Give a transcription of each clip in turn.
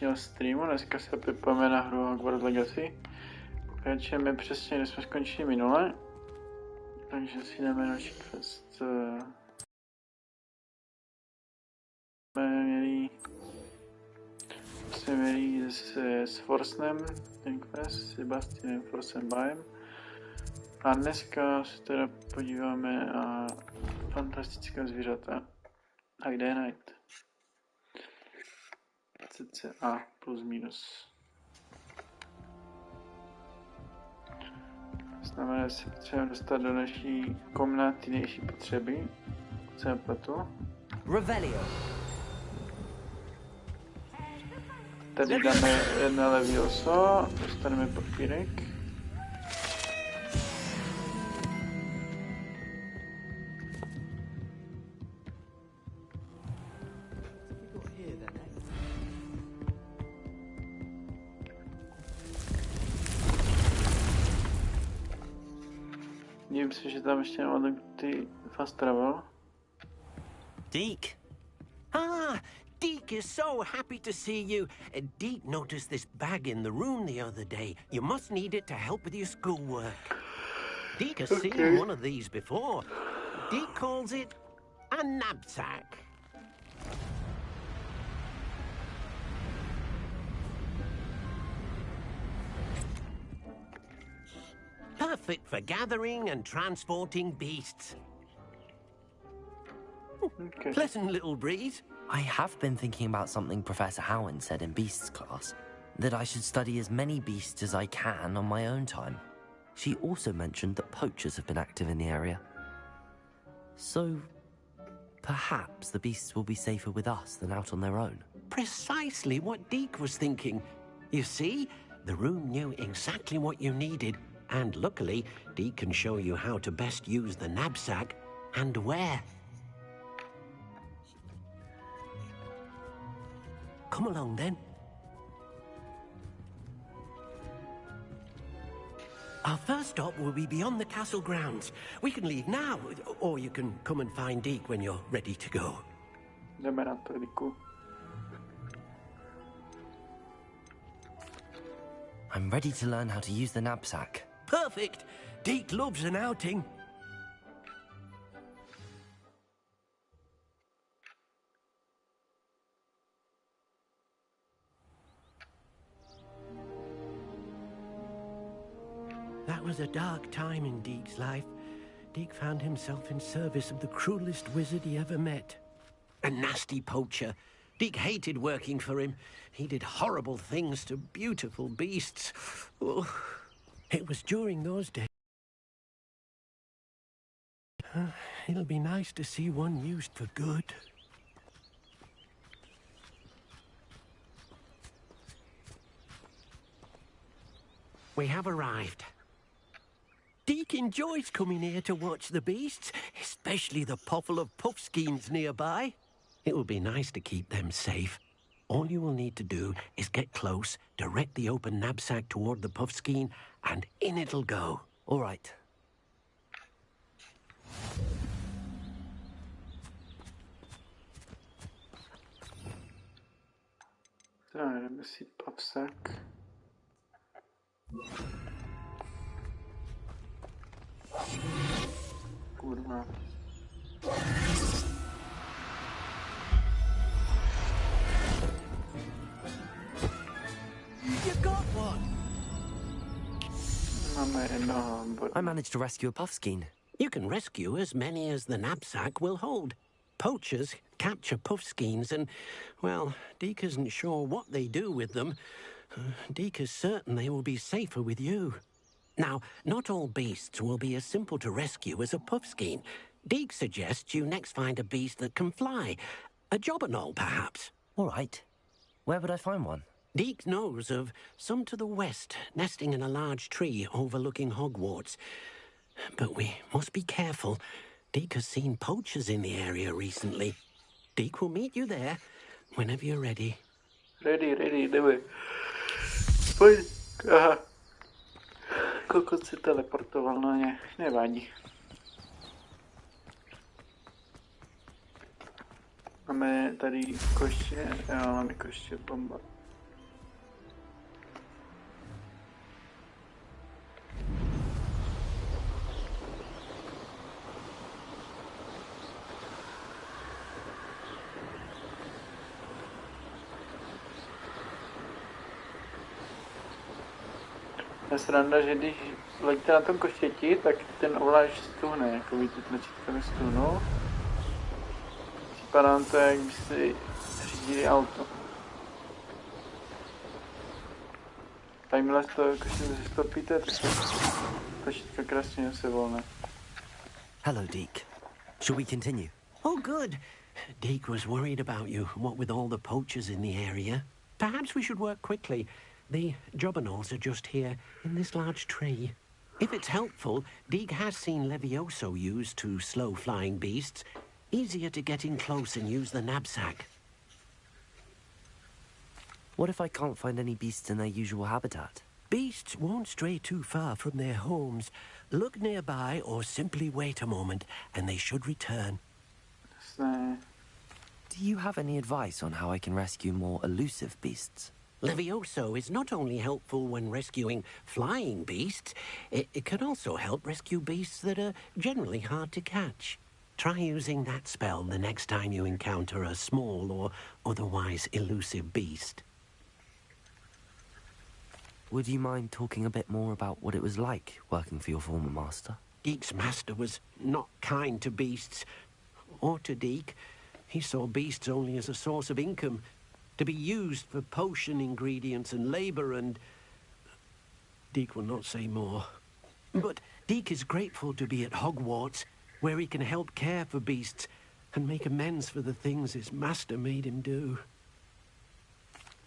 dnešního streamu. Dneska se připojíme na hru Hogwarts Legacy. Pokračujeme přesně, kde jsme skončili minule. Takže si jdeme na quest. Jsme měli s Forsnem, ten quest, s Sebastinem Forsem Bajem. A dneska se teda podíváme na fantastická zvířata. A kde je najít? CCA plus minus. Znamená, že se potřebujeme dostat do naší komnaty nejší potřeby. Co je pletu? Revelio. Tady dáme jedno levioso, dostaneme papírek. Dívím se, že tam ještě nemám ty fast travel. Deke. Deke is so happy to see you. Deke noticed this bag in the room the other day. You must need it to help with your schoolwork. Deke has seen one of these before. Deke calls it a knapsack. Perfect for gathering and transporting beasts. Okay. Pleasant little breeze. I have been thinking about something Professor Howard said in Beasts class, that I should study as many beasts as I can on my own time. She also mentioned that poachers have been active in the area. So, perhaps the beasts will be safer with us than out on their own. Precisely what Deke was thinking. You see, the room knew exactly what you needed, and luckily, Deke can show you how to best use the knapsack and where. Come along, then. Our first stop will be beyond the castle grounds. We can leave now, or you can come and find Deke when you're ready to go. Jdeme na to, Diku. I'm ready to learn how to use the knapsack. Perfect. Deke loves an outing. That was a dark time in Deke's life. Deke found himself in service of the cruelest wizard he ever met. A nasty poacher. Deke hated working for him. He did horrible things to beautiful beasts. Oh, it was during those days. It'll be nice to see one used for good. We have arrived. Deke enjoys coming here to watch the beasts, especially the potful of puffskeins nearby. It will be nice to keep them safe. All you will need to do is get close, direct the open knapsack toward the puffskein, and in it'll go. All right. Tak, jdeme si papsak. Kurva. You got one! Máme jednoho I managed to rescue a puffskein. You can rescue as many as the knapsack will hold. Poachers capture puffskeins and, well, Deke isn't sure what they do with them. Deke is certain they will be safer with you. Now, not all beasts will be as simple to rescue as a puffskein. Deke suggests you next find a beast that can fly. A jobberknoll, perhaps. All right. Where would I find one? Deke knows of some to the west, nesting in a large tree overlooking Hogwarts. But we must be careful. Deke has seen poachers in the area recently. Deke will meet you there whenever you're ready. Ready, jdeme. Pojď. Aha. Kokot se teleportoval na ně. Nevadí. Máme tady koště. Jo, máme koště bomba. Je sranda, že když letíte na tom koštěti, tak ten ovláč stuhne, jako víte, tlačítka nestuhnou. Připadá to, jak by si řídili auto. Takhle to, když stopíte, tak tlačítka krásně se volné. Hello, Deke. Shall we continue? Oh, good. Deke was worried about you, what with all the poachers in the area. Perhaps we should work quickly. The jobberknolls are just here, in this large tree. If it's helpful, Deke has seen Levioso used to slow flying beasts. Easier to get in close and use the knapsack. What if I can't find any beasts in their usual habitat? Beasts won't stray too far from their homes. Look nearby or simply wait a moment, and they should return. Do you have any advice on how I can rescue more elusive beasts? Levioso is not only helpful when rescuing flying beasts, it can also help rescue beasts that are generally hard to catch. Try using that spell the next time you encounter a small or otherwise elusive beast. Would you mind talking a bit more about what it was like working for your former master? Deke's master was not kind to beasts, or to Deke. He saw beasts only as a source of income, to be used for potion ingredients and labor, and Deke will not say more. But Deke is grateful to be at Hogwarts, where he can help care for beasts and make amends for the things his master made him do.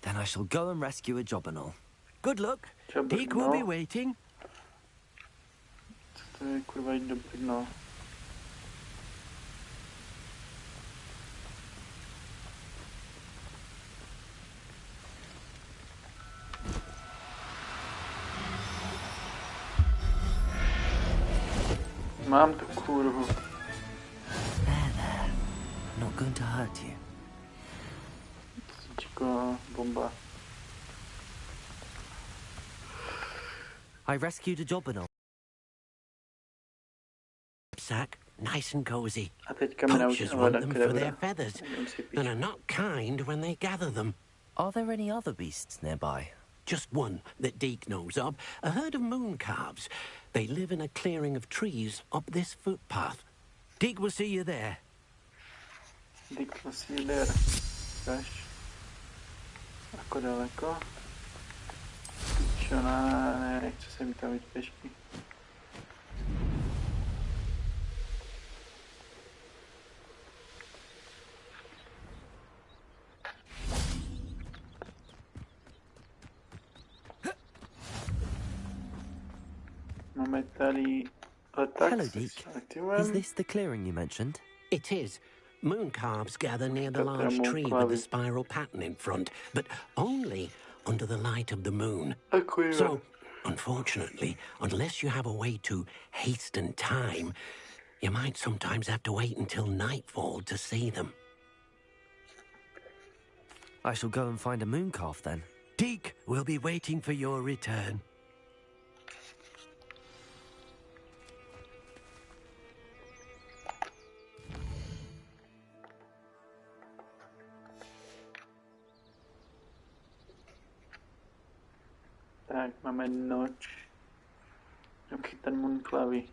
Then I shall go and rescue a jobberknoll. Good luck. Deke will be waiting. To je kurva jít do prdno. Mám tu kurvu. There. Not going to hurt you. Srdíčko, bomba. I rescued a jobberknoll. Sack, nice and cozy. A teďka mi naučí Poachers want them for their kedavra. feathers and are not kind when they gather them. Are there any other beasts nearby? Just one that Deke knows of, a herd of moon calves. They live in a clearing of trees up this footpath. Deke will see you there. Deke will see you there. Kaž. Ako daleko? Čo ne, nechce se mi tam jít pěšky. Máme tady leták. Hello, Deke. Is this the clearing you mentioned? It is. Moon calves gather near the large tree with the spiral pattern in front, but only under the light of the moon. So, unfortunately, unless you have a way to hasten time, you might sometimes have to wait until nightfall to see them. I shall go and find a moon calf then. Deke will be waiting for your return. Tak, máme noč. Jdem chytat Moonclavy.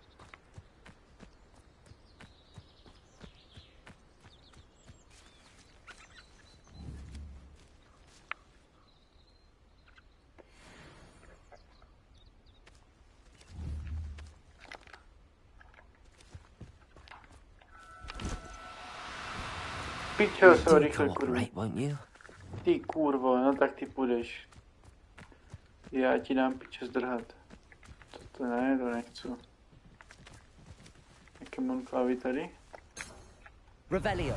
Pičo, se rychle kurva. Won't you? Ty kurvo, no tak ty půjdeš. Já ti dám piče zdrhat. To ne, to nechci. Jaké Moonclavy tady? Revelio.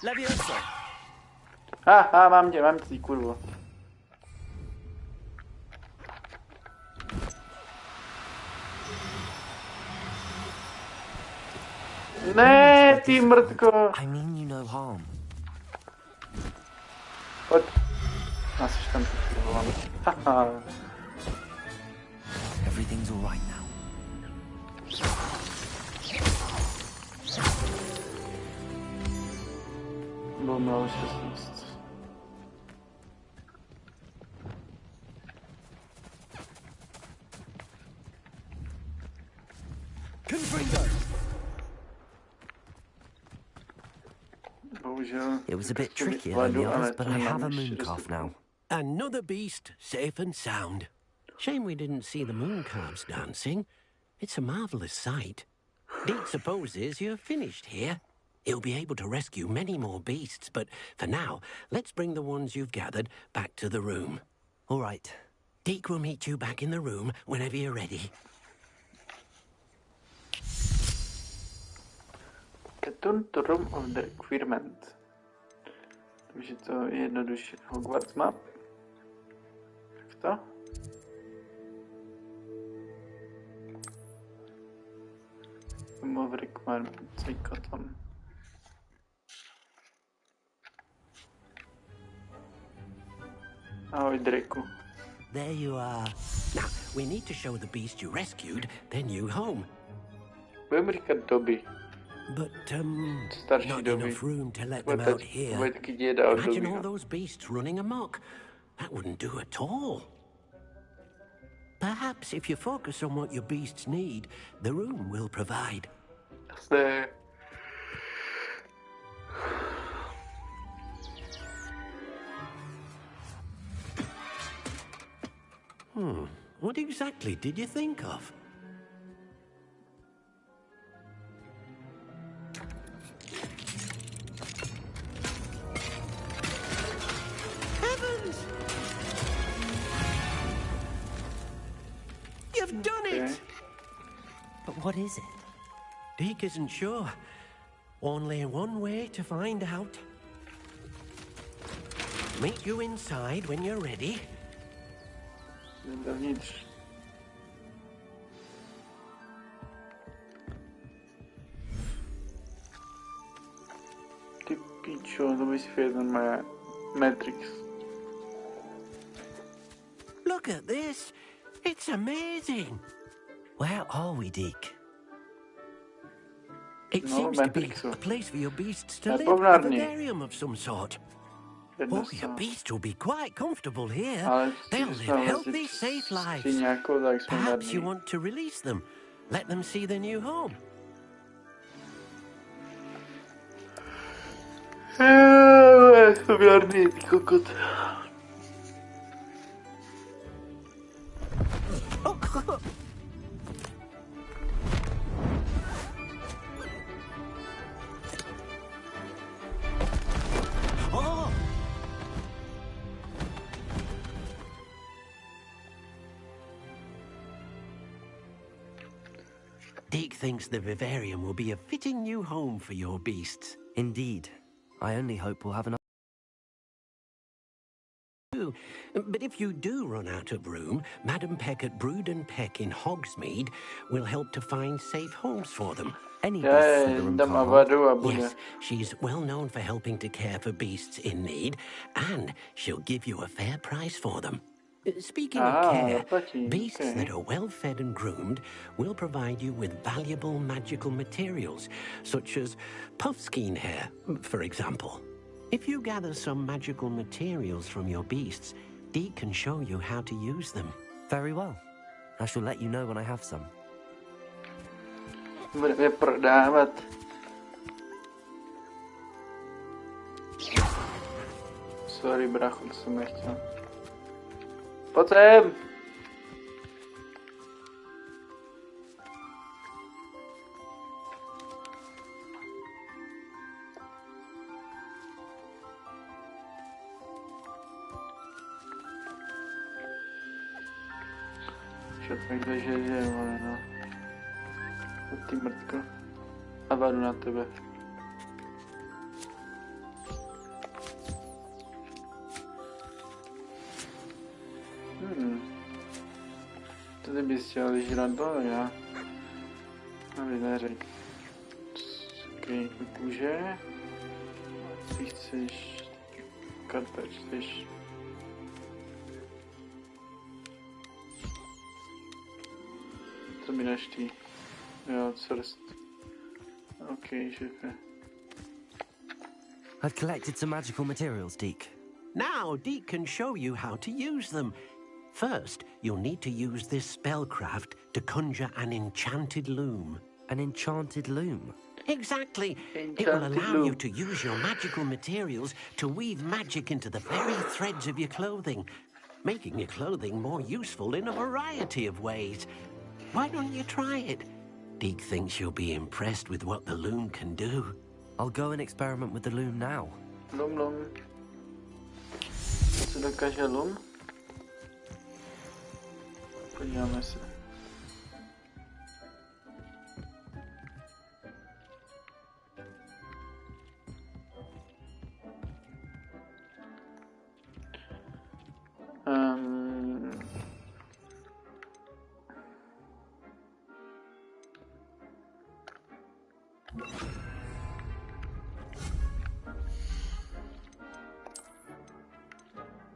Levioso. Mám tě, ty kurvo. Ne, ty mrtko. I mean you no harm. Pojď. Jsi tam ty kurvo. Haha. everything's all right now. Bylo mělo 16. Bohužel. It was a bit trickier than the others, but I have a moon calf now. Another beast, safe and sound. Shame we didn't see the moon calves dancing. It's a marvelous sight. Deke supposes you're finished here. He'll be able to rescue many more beasts, but for now, let's bring the ones you've gathered back to the room. All right. Deke will meet you back in the room whenever you're ready. Return to Room of the Requirement. Takže to je jednoduše Hogwarts map. Jak to? Room of Requirement. Cvíko tam. Ahoj, Draku. There you are. Now, we need to show the beast you rescued their new home. Budeme říkat doby. But, Starší not doby. enough room to let Bude them out taky here. děda od Imagine doby. all those beasts running amok. That wouldn't do at all. Perhaps if you focus on what your beasts need, the room will provide. Jasné. What exactly did you think of? Heavens! You've done it! But what is it? Deke isn't sure. Only one way to find out. Meet you inside when you're ready. Jdem dovnitř. Ty píčo, to by si věděl moje Matrix. Look at this. It's amazing. Where are we, Deke? It No, seems to be Matrixu. a place for your beasts to Na live. A povnárni. vivarium of some sort. Jedno Oh, your beasts will be quite comfortable here. Ale They'll jsme live vlastně healthy, safe lives. skříňáko, tak jsme Perhaps you marní. want to release them. Let them see their new home. To marný, ty kokot. Oh! Deke thinks the vivarium will be a fitting new home for your beasts. Indeed. I only hope we'll have enough. But if you do run out of room, Madam Peck at Brood and Peck in Hogsmeade will help to find safe homes for them. Any beasts that the room Dám can't hold? avadu a bude. Yes, she's well known for helping to care for beasts in need, and she'll give you a fair price for them. Speaking of care, zaplatí, beasts okay. that are well fed and groomed will provide you with valuable magical materials, such as puffskein hair, for example. If you gather some magical materials from your beasts, Deke can show you how to use them. Very well. I shall let you know when I have some. Budeme prodávat. Sorry, bracho, to jsem nechtěl. Pojď sem! Všetko kde žije, vole, no. Ty mrtko. A vadu na tebe. Tady bys chtěl vyžrat dole, já? Aby neřek. Skrýnku kůže. Ty chceš... Karta čteš. mi neští. Jo, crst. OK, šéfe. I've collected some magical materials, Deke. Now, Deke can show you how to use them. First, you'll need to use this spellcraft to conjure an enchanted loom. An enchanted loom? Exactly. It will allow you to use your magical materials to weave magic into the very threads of your clothing, making your clothing more useful in a variety of ways. Why don't you try it? Deke thinks you'll be impressed with what the loom can do. I'll go and experiment with the loom now. Lum. Co dokáže lum? Podíváme se.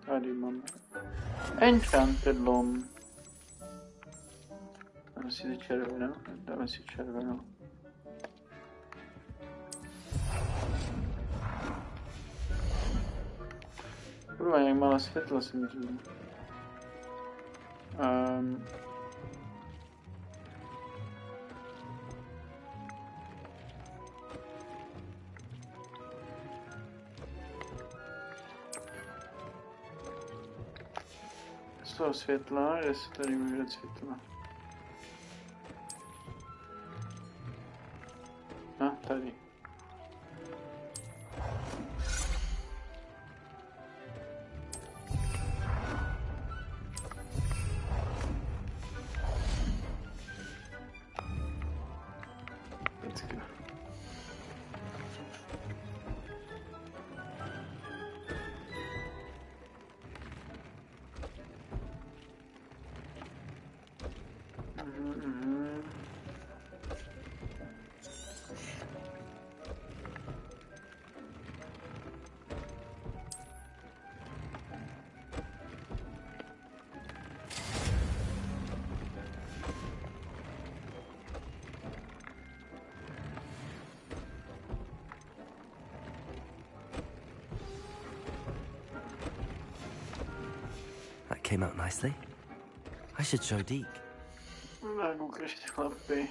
Tady máme Enchanted Loom. Dáme si červenou. Dáme si červenou. Kurva, jak málo světla jsem tu. Z toho světla, kde se tady může dát světla. No, tady. That came out nicely. I should show Deke. Tak ukažte chlapi.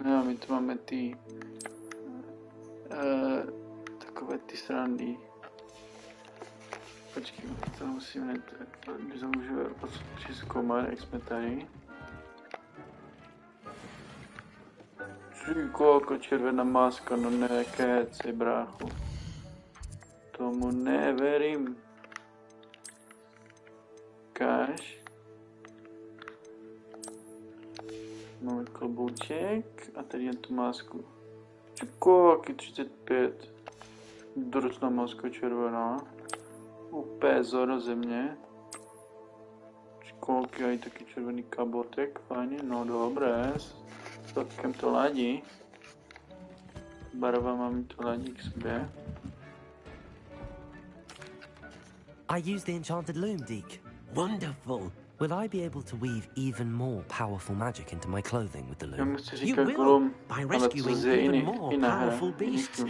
No, my tu máme ty takové ty srandy. Počkej, to musíme nezaužívat přizkoumat, jak jsme tady. Koľko červená maska, no nekeci, bráchu. Tomu neverím. Ukáž. Máme klobouček a tady je tu masku. Koľko 35. Dročná maska červená. Úplně zoro země. Koľko aj taký červený kabotek, fajně, no dobré. Celkem to ladí. Barva mi to ladí k sobě. I used the enchanted loom, Deke. Wonderful. Will I be able to weave even more powerful magic into my clothing with the Já loom? mu chci You říkat will, glum, by ale rescuing co je even jiný, more jiná hra. powerful beasts.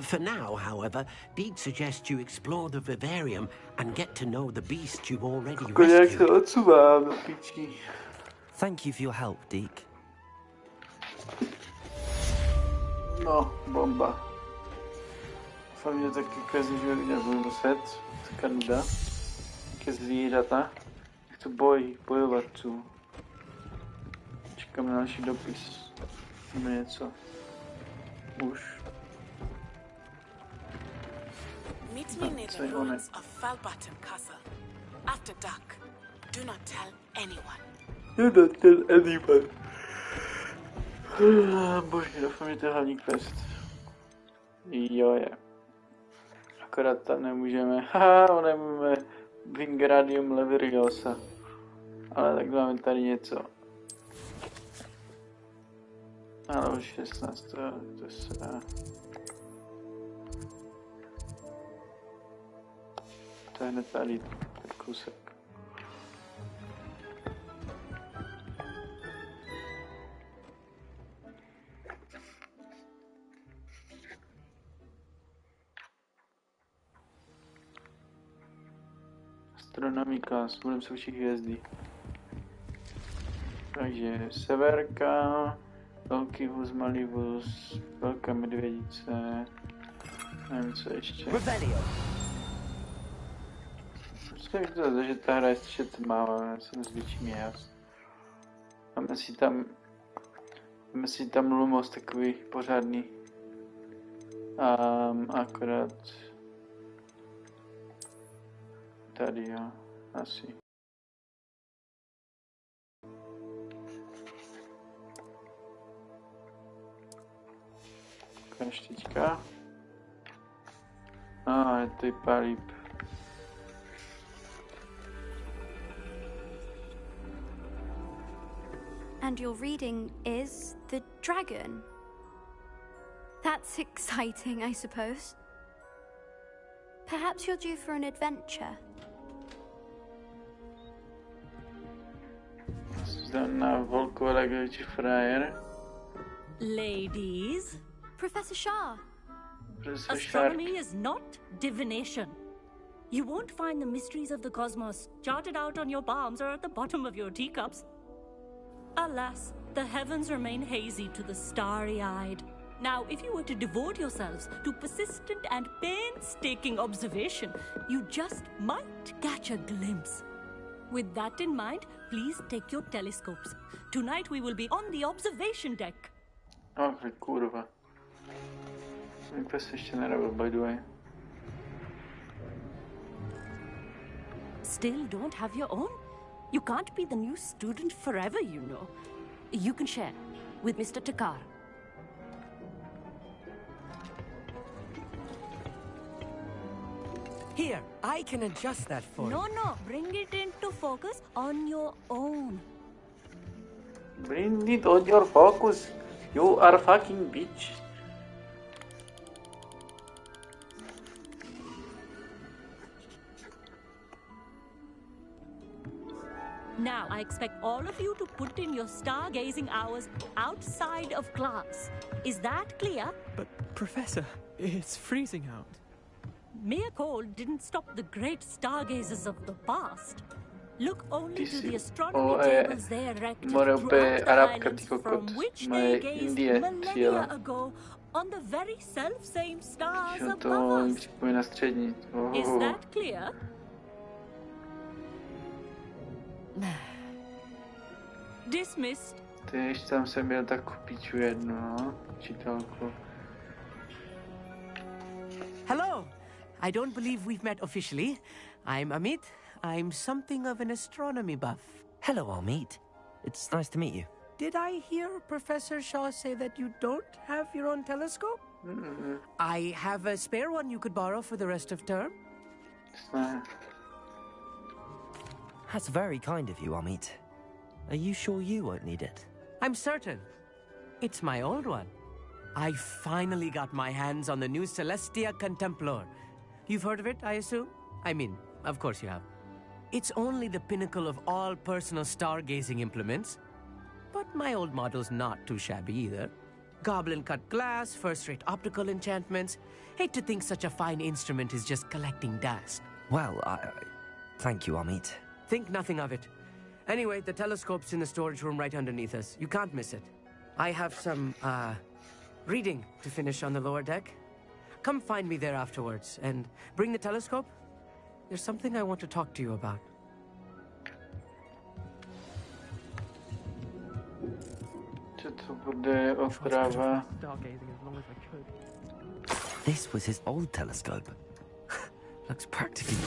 For now, however, Deke suggests you explore the vivarium and get to know the beasts you've already Jak se rescued. odsuvám do pičí. Thank you for your help, Deke. No, bomba. Doufám, že taky každý život nebudu muset. Taká nuda. Také zvířata. Jak to bojovat tu. Čekám na další dopis. Máme něco. Už. Meet me near the ruins of Falbottom Castle. After dark. Do not tell anyone. You don't tell anyone. Bože, doufám, že to je hlavní quest. Jo je. Akorát tam nemůžeme, nemůžeme Wingardium Leviosa. Ale tak máme tady něco. Ale už 16, to se dá. To je hned tady, ten kousek. Astronomika, budeme se učit hvězdy. Takže severka, velký vůz, malý vůz, velká medvědice, nevím co ještě. Prostě mi to zdá, že ta hra je strašně tmavá, já jsem zvětším jas. Máme si tam lumos takový pořádný. Akorát tady jo, asi. Ukáž teďka. Je to vypadá líp. And your reading is The Dragon. That's exciting, I suppose. Perhaps you're due for an adventure. Na Hogwarts Legacy frajer. Ladies, Professor Shah. astronomy is not divination. You won't find the mysteries of the cosmos charted out on your palms or at the bottom of your teacups. Alas, the heavens remain hazy to the starry-eyed. Now, if you were to devote yourselves to persistent and painstaking observation, you just might catch a glimpse. With that in mind, please take your telescopes. Tonight we will be on the observation deck. Kurva. Nikdo se ještě nerobil, by the way. Still don't have your own? You can't be the new student forever, you know. You can share with Mr. Takar. Here, I can adjust that for you. No, bring it into focus on your own. Bring it on your focus. You are fucking bitch. Now, I expect all of you to put in your stargazing hours outside of class. Is that clear? But, Professor, it's freezing out. Mere cold didn't stop the great stargazers of the past. Look only to the astronomy tables they erected throughout the islands from which they gazed millennia ago on the very self-same stars above us. Is that clear? Dismissed. Tyž tam jsem měl takovou piču jednu, no, čitelku. Hello. I don't believe we've met officially. I'm Amit. I'm something of an astronomy buff. Hello, Amit. It's nice to meet you. Did I hear Professor Shaw say that you don't have your own telescope? I have a spare one you could borrow for the rest of term. That's very kind of you, Amit. Are you sure you won't need it? I'm certain. It's my old one. I finally got my hands on the new Celestia Contemplor. You've heard of it, I assume? I mean, of course you have. It's only the pinnacle of all personal stargazing implements. But my old model's not too shabby either. Goblin-cut glass, first-rate optical enchantments. Hate to think such a fine instrument is just collecting dust. Well, thank you, Amit. Think nothing of it. Anyway, the telescope's in the storage room right underneath us. You can't miss it. I have some, reading to finish on the lower deck. Come find me there afterwards, and bring the telescope. There's something I want to talk to you about. Co to bude oprava? This was his old telescope. Looks practically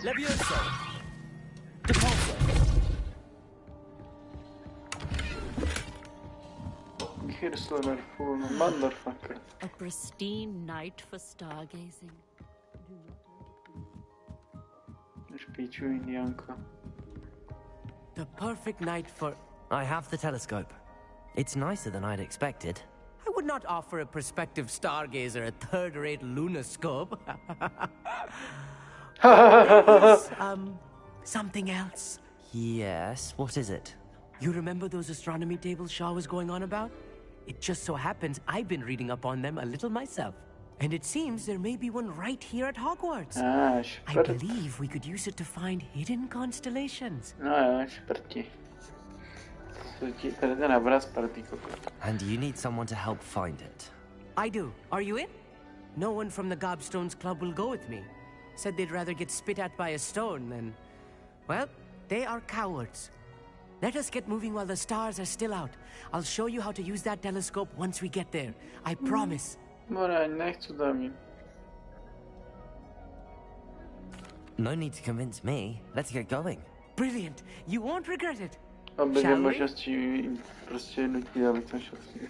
Levioso! Depulso! Kirslaner full motherfucker. A pristine night for stargazing. Už Píču, Indiánko. The perfect night for... I have the telescope. It's nicer than I'd expected. I would not offer a prospective stargazer a third-rate lunoscope. Yes, something else. Yes, what is it? You remember those astronomy tables Shaw was going on about? It just so happens I've been reading up on them a little myself. And it seems there may be one right here at Hogwarts. I believe we could use it to find hidden constellations. No jo, šprti. Tady ten obraz partý kokot. And you need someone to help find it. I do. Are you in? No one from the Gobstones Club will go with me. Said they'd rather get spit at by a stone than... Well, they are cowards. Let us get moving while the stars are still out. I'll show you how to use that telescope once we get there. I promise. More, nechci tam jít. No need to convince me. Let's get going. Brilliant. You won't regret it. Aby Shall we? možností prostě nutí, abych to šel s ním.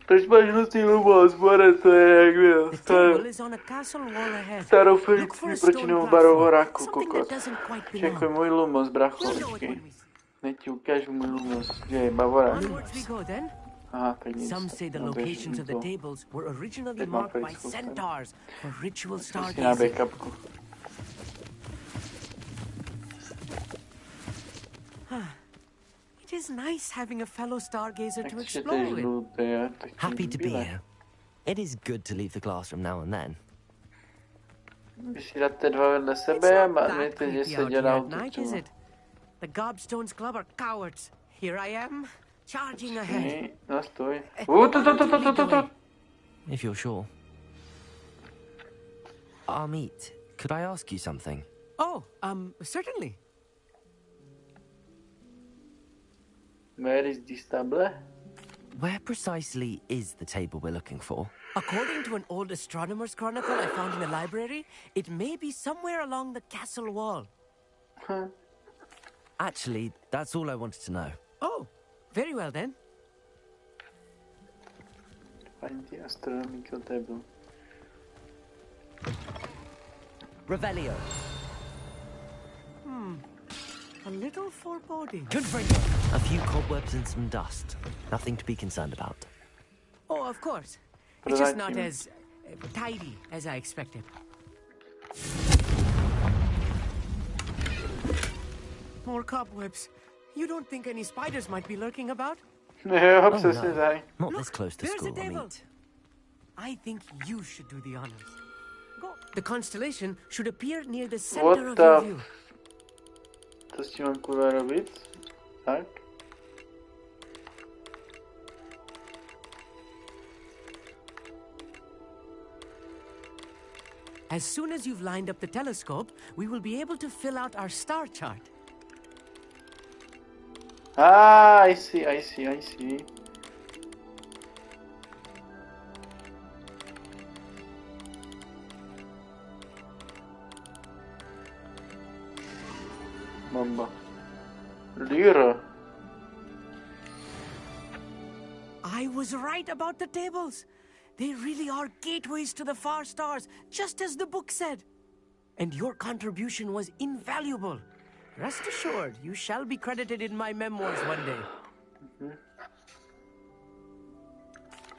Proč máš nutí lumos, More, to je jak byl. The table is on a castle wall ahead. Starou Look filmku for a proti stone němu platform. baru horáku, Something kokot. that doesn't quite Čekuj, belong. můj lumos, bracho, We'll know it počkej. when we see. Hned ti ukážu můj lumos. Kde je Bavora? Onwards we go then. Aha, tak nic. Some say the No, běž locations of the to. tables were originally Teď mám marked by Facebook, tady. centaurs for ritual Musím si na stargazing. backupku. It is nice having a fellow stargazer to Takže to explore je with. žluté, tak Happy to be bílé. here. It is good to leave the classroom now and then. Vy si dáte dva vedle It's sebe a not that máte, že creepy se out dělá here at night, is auto. it? The Gobstones Club are cowards. Here I am, charging ahead. Nej, no stoj. What are you To. doing? If you're sure. Amit, could I ask you something? Oh, certainly. Where is this table? Where precisely is the table we're looking for? According to an old astronomer's chronicle I found in the library, it may be somewhere along the castle wall. Actually, that's all I wanted to know. Oh, very well then. Find the astronomical table. Revelio. A little foreboding. A few cobwebs and some dust. Nothing to be concerned about. Oh, of course. It's just not Providing. as tidy as I expected. More cobwebs. You don't think any spiders might be lurking about? Jo, přesně tak. Not this close to there's school, the table. Amit. I think you should do the honors. Go. The constellation should appear near the What center of the your view. Co s tím mám kurva robit? Tak? As soon as you've lined up the telescope, we will be able to fill out our star chart. Ah, I see. Mamba. Lyra. I was right about the tables. They really are gateways to the far stars, just as the book said. And your contribution was invaluable. Rest assured, you shall be credited in my memoirs one day.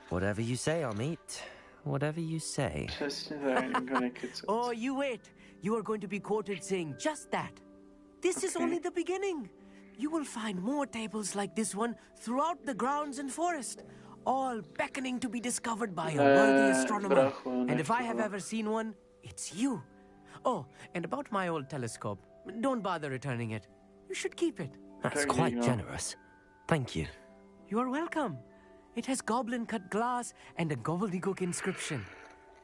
Whatever you say, Amit. Whatever you say. Přesně tak, nikdo nekecat. Oh, you wait. You are going to be quoted saying just that. This is Okay. only the beginning. You will find more tables like this one throughout the grounds and forest, all beckoning to be discovered by a worthy astronomer. bracho, And if I have nechci. ever seen one, it's you. Oh, and about my old telescope, don't bother returning it. You should keep it. That's Thank quite you. generous. Thank you. You are welcome. It has goblin-cut glass and a gobbledygook inscription.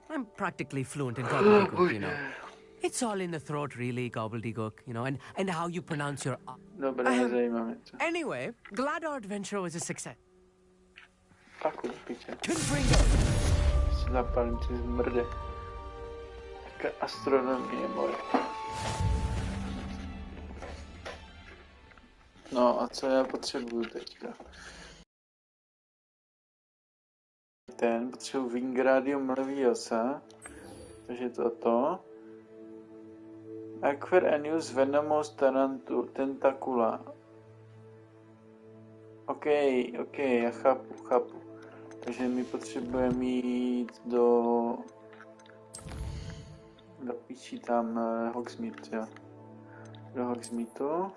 I'm practically fluent in gobbledygook, you know. It's all in the throat, really, gobbledygook, you know, and how you pronounce your... Dobré, nezajímá mě to. Anyway, glad our adventure was a success. Paku, piče. Twinbringer! Si zapálím ty zmrde. Jaká astronomie, more. No, a co já potřebuju teďka? ten. Potřebuji Wingardium Leviosa. Takže toto. Acquire and use Venomous Tentacula. OK, já chápu. Takže my potřebujeme jít do píči tam Hogsmeade, jo. Do Hogsmeadeu.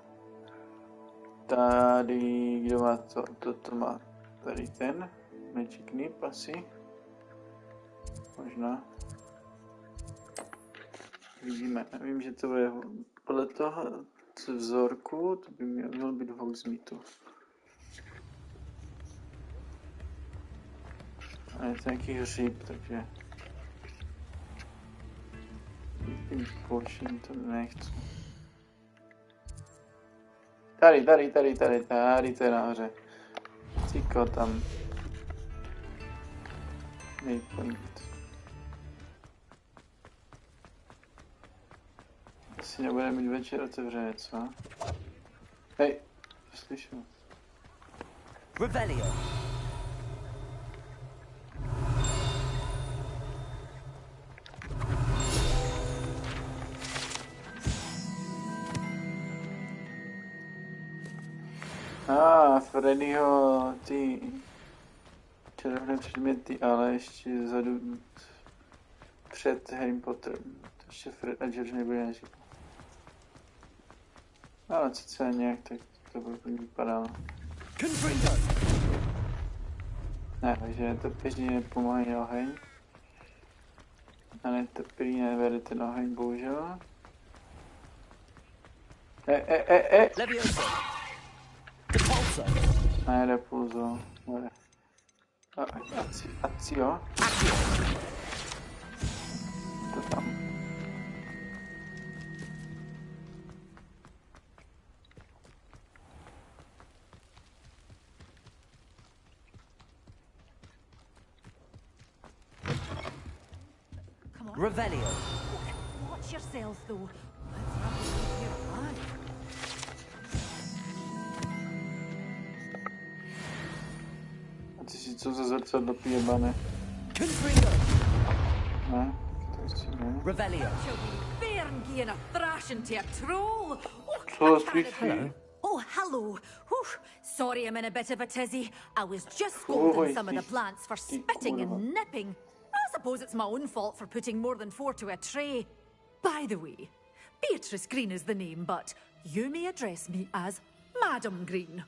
Tady, kdo má to má tady ten Magic Nip asi. Možná. Vidíme. Vím, že to bude podle toho vzorku, to by mělo být v Hogsmeadeu. A je to nějaký hříb, takže... Tím potion to nechci. Tady, to je nahoře. Cíko tam. Waypoint. Asi nebude mít večer otevřené, co? Hej, to slyšel. Revelio. Freddyho ty červené předměty, ale ještě vzadu před Harry Potterem. To ještě Fred a George nebyli neříkal. Ale sice nějak, tak to by vypadalo. Ne, takže netopíři nepomáhají oheň. A netopíři nevede ten oheň, bohužel. Ne, repulzo. Acio. To tam. Revelio. Watch yourself, though. A ty si co za zrcadlo pijebane? Ne, to si ne. Revelio. Co slyší? Oh, hello. Whew. Sorry I'm in a bit of a tizzy. I was just scolding some of the plants for spitting and nipping. I suppose it's my own fault for putting more than 4 to a tray. By the way, Beatrice Green is the name, but you may address me as Madam Green.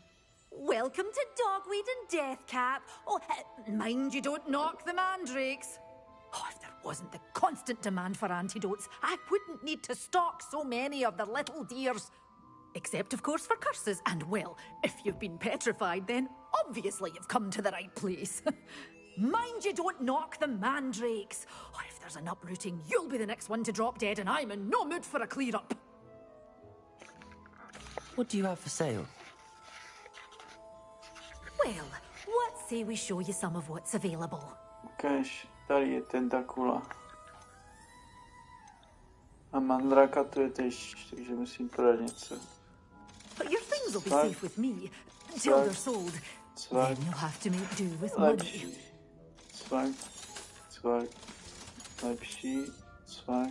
Welcome to Dogweed and Deathcap. Oh, mind you don't knock the mandrakes. Oh, if there wasn't the constant demand for antidotes, I wouldn't need to stock so many of the little dears. Except, of course, for curses. And, well, if you've been petrified, then obviously you've come to the right place. Mind you don't knock the mandrakes. Oh, if there's an uprooting, you'll be the next one to drop dead, and I'm in no mood for a clear-up. What do you have for sale? Well, what say we show you some of what's available? Ukáž, tady je tentakula. A mandraka tu je tež, takže musím prodat něco. But your things will be safe with me, till they're sold. Then you'll have to make do with money. Cvak. Lepší. Cvak.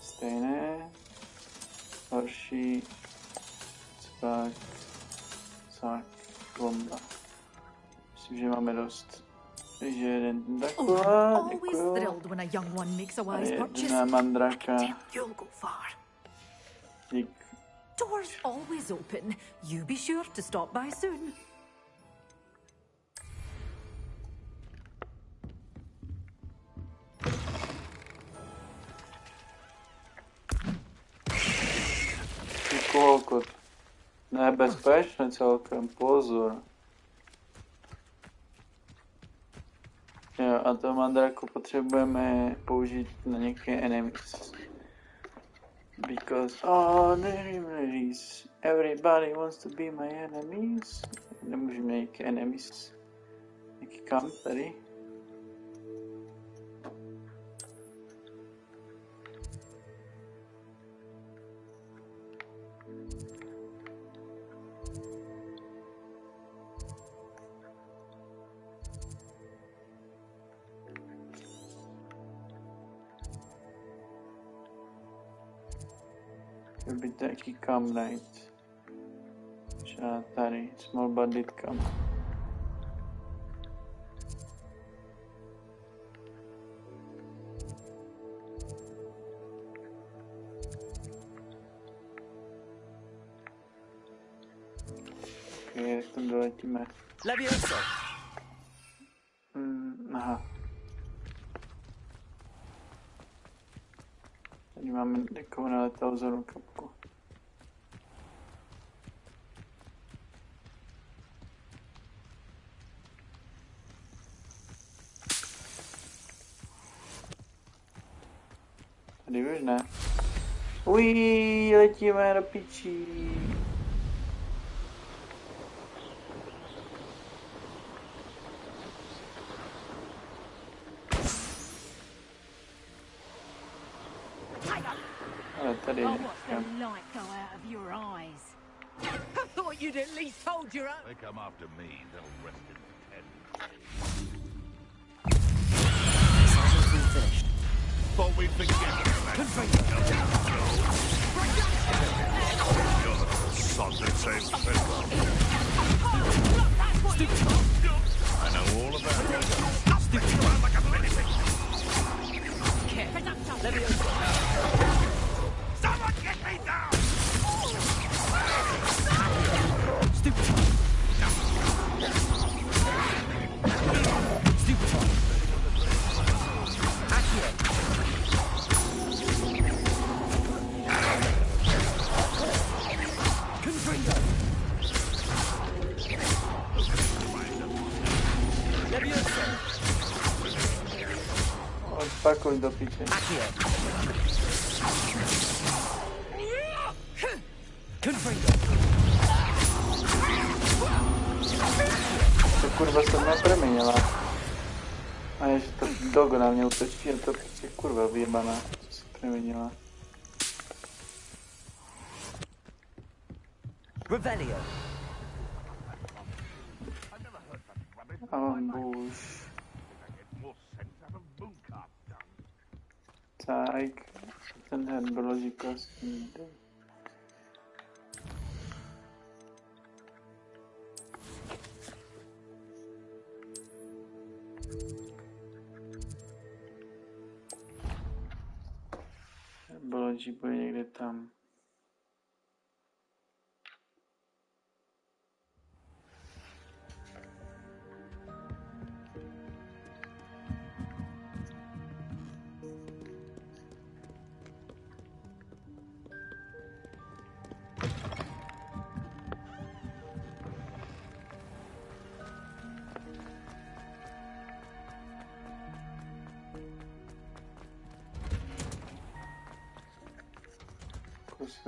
Stejné. Horší. Cvak. Bomba. Myslím, že máme dost. Takže jeden takula, děkuju. A jedna mandraka. Dík. Doors always open. You be sure to stop by soon. Kolkot. Nebezpečné celkem, pozor. Jo, a to mandraku potřebujeme použít na nějaké enemies. Because all the enemies, everybody wants to be my enemies. Nemůžeme nějaké enemies. Nějaký kamp tady. Měl by nějaký kam najít. Třeba tady, small bandit kam. Ok, tak tam doletíme. Levioso! Aha. Tady máme takovou naletalou zónu kapku. Tady už ne. Ují, letíme do pičí. Ale tady je. I thought you'd at least hold your own. They come after me, they'll rest in Finished. Thought we'd forget that. You're the sod that saves Fenrir. I know all about it. Stupid. Run like a lunatic. Someone get me down! Stupid. Stupid. Odpakuj do piče. To kurva se mě proměnila. A ještě to dogo na mě utočí a to prostě kurva vyjebaná, co se proměnila. Revelio. A on bůž. Tak, tenhle bylo říkostní. Bology bude někde tam.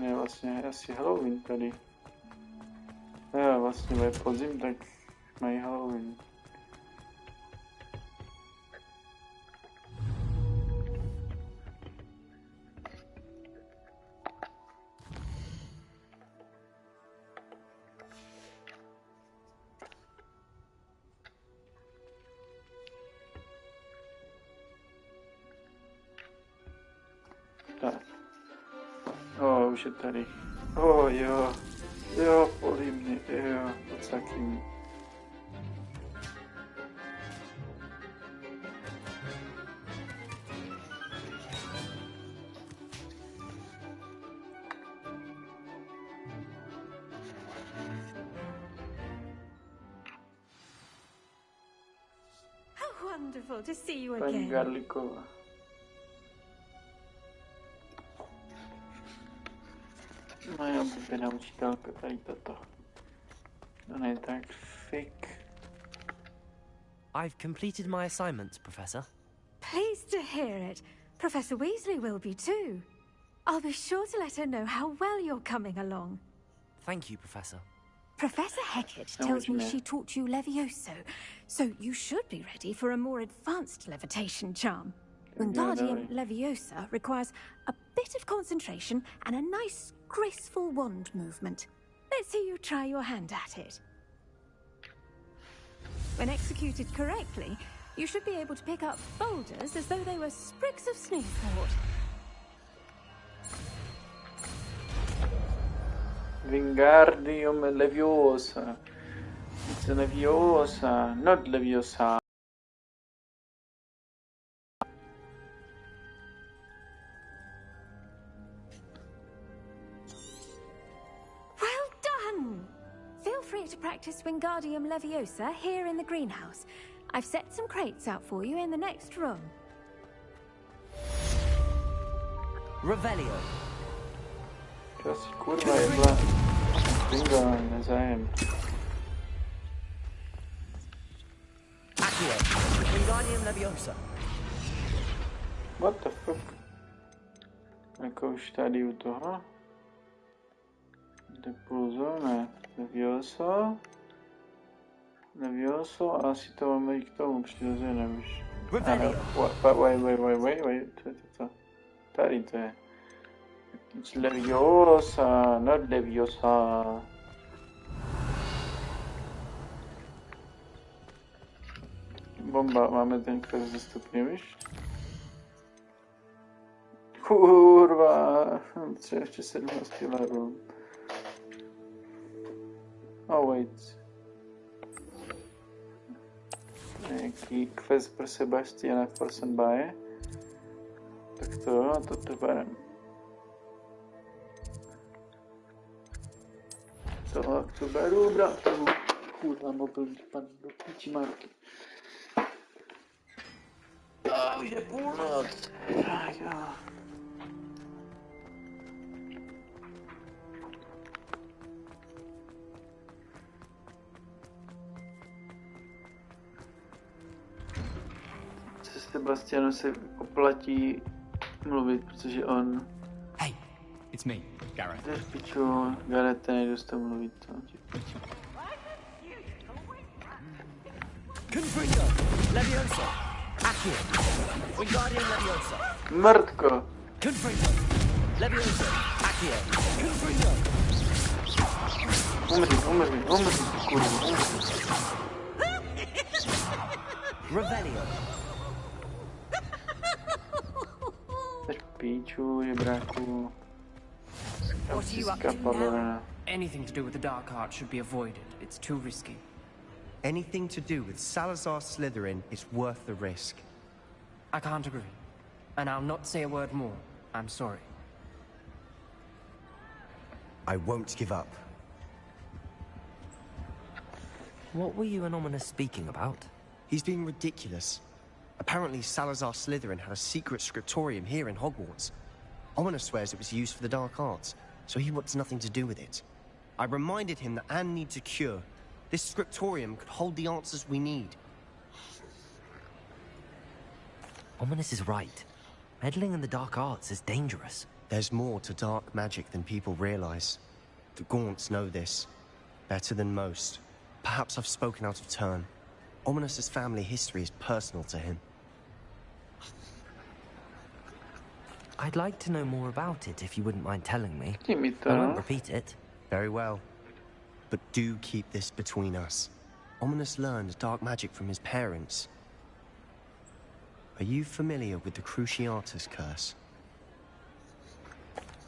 Je vlastně asi Halloween tady. Jo, vlastně bude podzim, tak mají Halloween. Tak. Už je tady. Jo. Jo, polí mě. Jo, odsaky mě. How wonderful to see you Paní again. Garliková. Moje oblíbená učitelka tady toto. To ne tak fake. I've completed my assignments, Professor. Pleased to hear it. Professor Weasley will be too. I'll be sure to let her know how well you're coming along. Thank you, Professor. Professor Hecat tells me she taught you Levioso, so you should be ready for a more advanced levitation charm. Wingardium Leviosa requires a bit of concentration and a nice, graceful wand movement. Let's see you try your hand at it. When executed correctly, you should be able to pick up boulders as though they were sprigs of sneezewort. Wingardium Leviosa. It's Leviosa, not Leviosa. Well done! Feel free to practice Wingardium Leviosa here in the greenhouse. I've set some crates out for you in the next room. Revelio. To asi kurwa jebla. Bingo, nezájem. Accio. Wingardium Leviosa. What the fuck? Jako už tady u toho. Depulzo, ne. Levioso. Levioso a asi to máme i k tomu přirozeně už. Revelio. Wait, to. Tady to je. It's Leviosa, not Leviosa. Bomba, máme ten quest ze stupně, víš? Kurva, třeba ještě 17 level. Oh wait. Nějaký quest pro Sebastiana Forsenbaye. Tak to berem. To beru, bratu. Kurva, mobil vypadl do píči matky. Už je půlnoc. Tak jo. Se Sebastianu se oplatí mluvit, protože on... Hey, it's me, Gareth. Jdeš piču, Gareth, nejdu s tom mluvit, to ti piču. Confringo. Leviosa. Accio. Wingardium Leviosa. Mrtko. Confringo. Leviosa. Accio. Confringo. Umři, kurva, umři. Revelio. Jdeš píču, jebráku. What are you up to now? Anything to do with the dark art should be avoided. It's too risky. Anything to do with Salazar Slytherin is worth the risk. I can't agree. And I'll not say a word more. I'm sorry. I won't give up. What were you and Ominous speaking about? He's being ridiculous. Apparently Salazar Slytherin had a secret scriptorium here in Hogwarts. Ominous swears it was used for the dark arts, so he wants nothing to do with it. I reminded him that Anne needs a cure. This scriptorium could hold the answers we need. Ominous is right. Meddling in the dark arts is dangerous. There's more to dark magic than people realize. The Gaunts know this. Better than most. Perhaps I've spoken out of turn. Ominous's family history is personal to him. I'd like to know more about it if you wouldn't mind telling me. I won't repeat it. Very well. But do keep this between us. Ominous learned dark magic from his parents. Are you familiar with the Cruciatus Curse?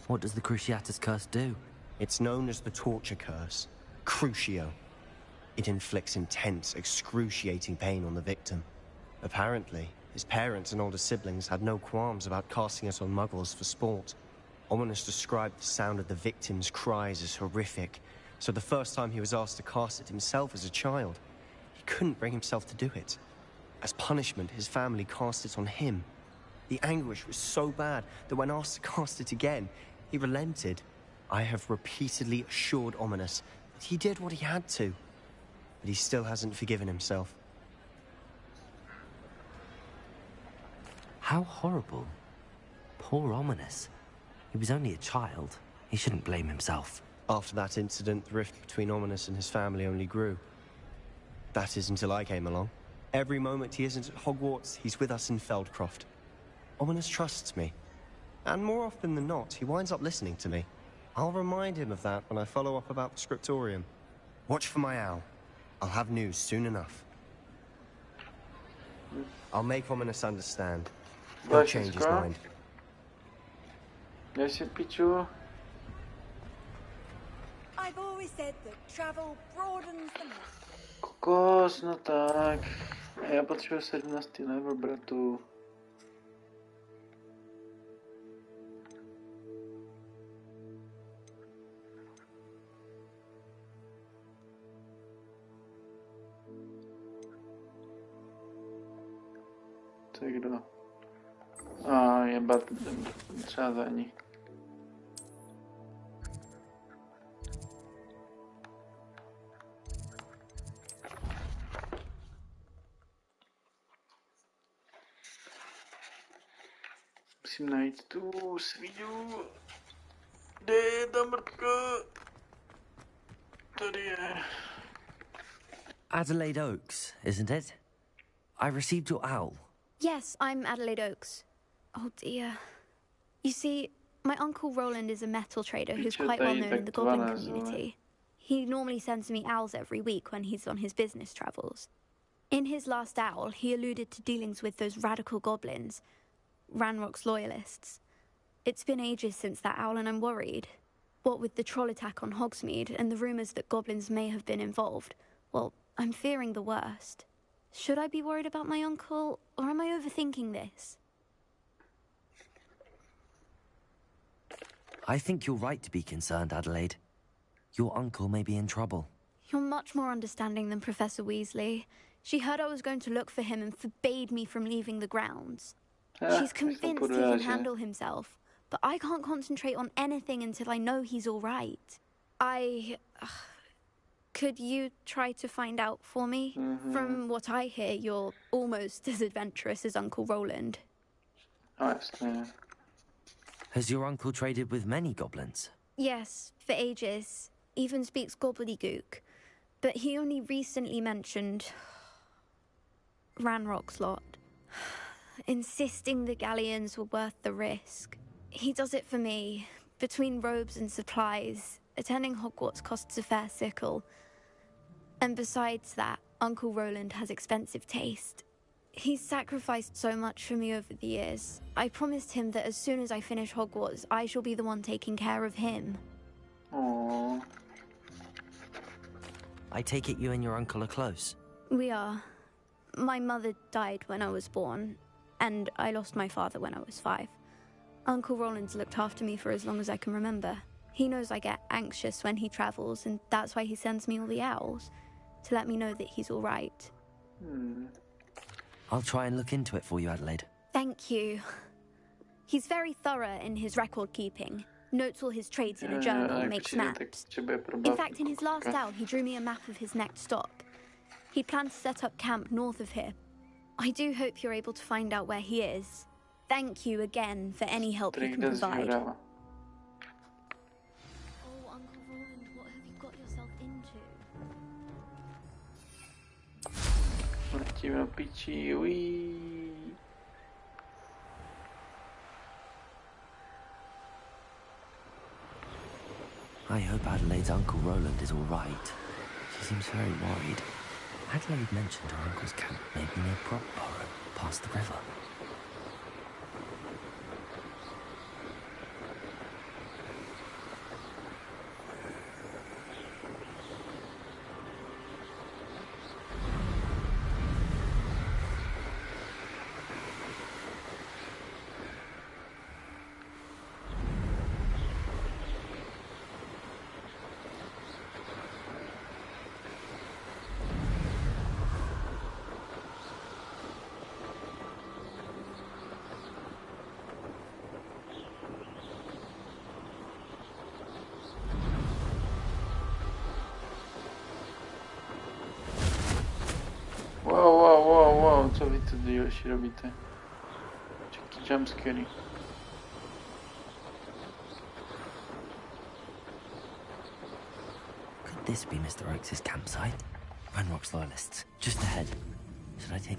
What does the Cruciatus Curse do? It's known as the Torture Curse. Crucio. It inflicts intense, excruciating pain on the victim. Apparently, his parents and older siblings had no qualms about casting it on muggles for sport. Ominous described the sound of the victim's cries as horrific, so the first time he was asked to cast it himself as a child, he couldn't bring himself to do it. As punishment, his family cast it on him. The anguish was so bad that when asked to cast it again, he relented. I have repeatedly assured Ominous that he did what he had to, but he still hasn't forgiven himself. How horrible. Poor Ominous. He was only a child. He shouldn't blame himself. After that incident, the rift between Ominous and his family only grew. That is until I came along. Every moment he isn't at Hogwarts, he's with us in Feldcroft. Ominous trusts me. And more often than not, he winds up listening to me. I'll remind him of that when I follow up about the scriptorium. Watch for my owl. I'll have news soon enough. I'll make Ominous understand. He'll change his mind. Dej si piču. I've always said that travel broadens the mind. Kokos, no tak. A já potřebuji 17. level, bratu. To je kdo? A jebat, třeba za ní. Musím najít tu svíňu. Kde je ta mrtka? Tady je. Adelaide Oaks, isn't it? I received your owl. Yes, I'm Adelaide Oaks. Oh dear. You see, my uncle Roland is a metal trader who's quite well known in the goblin community. He normally sends me owls every week when he's on his business travels. In his last owl, he alluded to dealings with those radical goblins, Ranrock's loyalists. It's been ages since that owl and I'm worried. What with the troll attack on Hogsmeade and the rumours that goblins may have been involved, well, I'm fearing the worst. Should I be worried about my uncle, or am I overthinking this? I think you're right to be concerned, Adelaide. Your uncle may be in trouble. You're much more understanding than Professor Weasley. She heard I was going to look for him and forbade me from leaving the grounds. She's convinced he can handle himself, but I can't concentrate on anything until I know he's all right. Could you try to find out for me? From what I hear, you're almost as adventurous as Uncle Roland. Has your uncle traded with many goblins? Yes, for ages. Even speaks gobbledygook. But he only recently mentioned Ranrock's lot, insisting the galleons were worth the risk. He does it for me. Between robes and supplies, attending Hogwarts costs a fair sickle. And besides that, Uncle Roland has expensive taste. He's sacrificed so much for me over the years. I promised him that as soon as I finish Hogwarts, I shall be the one taking care of him. Aww. I take it you and your uncle are close? We are. My mother died when I was born, and I lost my father when I was 5. Uncle Roland's looked after me for as long as I can remember. He knows I get anxious when he travels, and that's why he sends me all the owls, to let me know that he's all right. I'll try and look into it for you, Adelaide. Thank you. He's very thorough in his record keeping. Notes all his trades in a journal and makes maps. In fact, in his last owl, he drew me a map of his next stop. He planned to set up camp north of here. I do hope you're able to find out where he is. Thank you again for any help you can provide. Oh, Uncle Roland, what have you got yourself into? Letíme na piči, uí. I hope Adelaide's Uncle Roland is all right. She seems very worried. Adelaide mentioned her uncle's camp may be near Brockborough, past the river. Wow, co vy tady ještě robíte? Čekaj, jumpscary. Could this be Mr. Oakes' campsite? Ranrock's loyalists, just ahead. Should I take...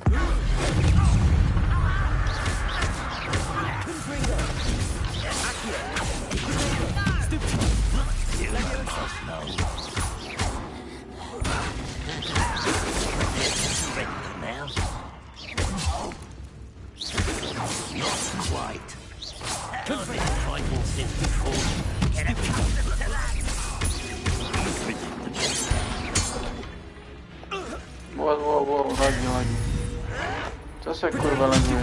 se kurva lezuje?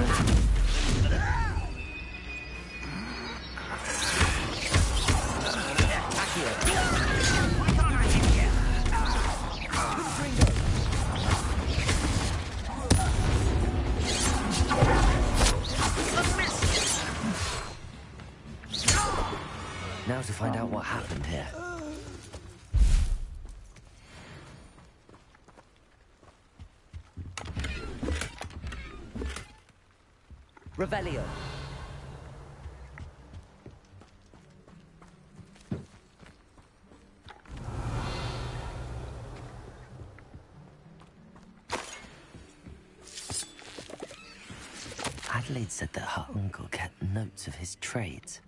Now to find out what happened here. Revelio. Adelaide said that her uncle kept notes of his trades.